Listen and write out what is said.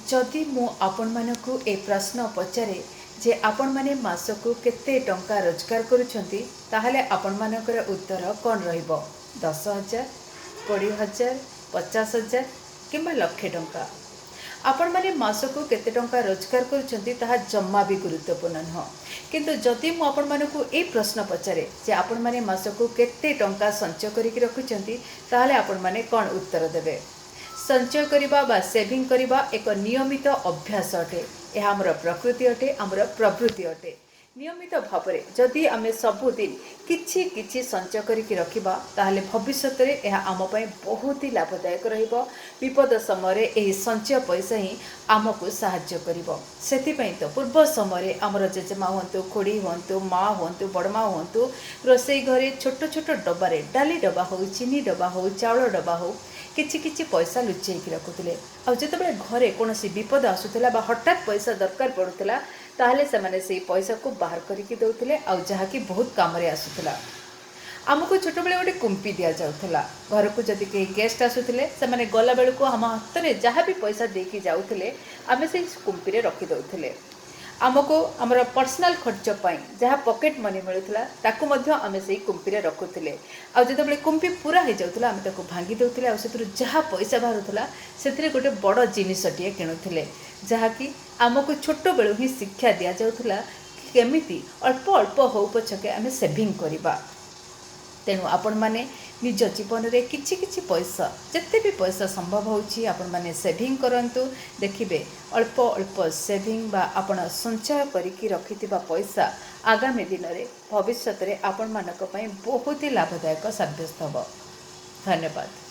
जदि मु आपण मानकु ए प्रश्न पचारे जे आपण माने मासकु केते टंका रोजगार करूछंती ताहले आपण मानकर उत्तर कौन रहिबो 10,000 20,000 50,000 किंबा लक्षे टंका। आपण माने मासकु केते टंका रोजगार करूछंती ताहा जम्मा भी गुरुत्वपूर्ण नुह। किंतु जदि मु आपण मानकु ए प्रश्न पचारे जे आपण माने मासकु केते टंका संचय करिकि रखुछंती ताहले आपण माने कौन उत्तर देबे। संचय करिबा बा सेविंग करिबा एक नियमित अभ्यास अटे। यह आमर प्रकृति अटे, आमर प्रवृत्ति अटे। नियमित भाव में जदि आम सबुदिन किछि किछि संचय करिकि रखिबा ताहले भविष्य में यह आम पई बहुत ही लाभदायक रहिबो। विपद समय यही संचय पैसा ही आमको साहाय्य करिबो। सेथिपई तो पूर्व समय आमर जेजेमा हुंतु, खोड़ी हुंतु, माँ हुंतु, बड़मा हुंतु रोसई घरे छोट छोट डब्बारे डाली डब्बा हो, चीनी डब्बा हो, चाउल डब्बा हो किछि किछि पैसा लुचेक रखुले। आ जितेबाला घरे कौन विपद आसूला हठात पैसा दरकार पड़ूला ताहले से माने से पैसा को बाहर करके दौले आ जहाँकि बहुत काम आसूला। आमको छोट बेले गोटे कुंपी दि जाऊला। घर को जदि कहीं गेस्ट आसूले से गला बेलू आम हाथ में जहाँ भी पैसा देकी जाऊले आम से कुंपी रखी दौले। आमको आमर पर्सनाल खर्च पाई जहाँ पॉकेट मनी मिलूला ताकू आम से कुंपी रखुले। आ जो कुंपी पूरा हो जाऊला आम ताको भांगी दौले आ जहाँ पैसा बाहरुला से गोटे बड़ जिनसटे किणुले जहाँकि आमको छोट बेलू ही शिक्षा दि जाऊला केमिति अल्प अल्प हो पछके आम सेविंग करवा। तेणु आपण मैंने निज जीवन में किछि किछि पैसा जिते भी पैसा संभव होछि आपण मैंने सेविंग करंतु। देखिबे अल्प अल्प सेविंग बा आपण संचय करिकि रखिथिबा पैसा आगामी दिन में भविष्य में आपण मानक पई बहुत ही लाभदायक साब्यस्त होबो। धन्यवाद।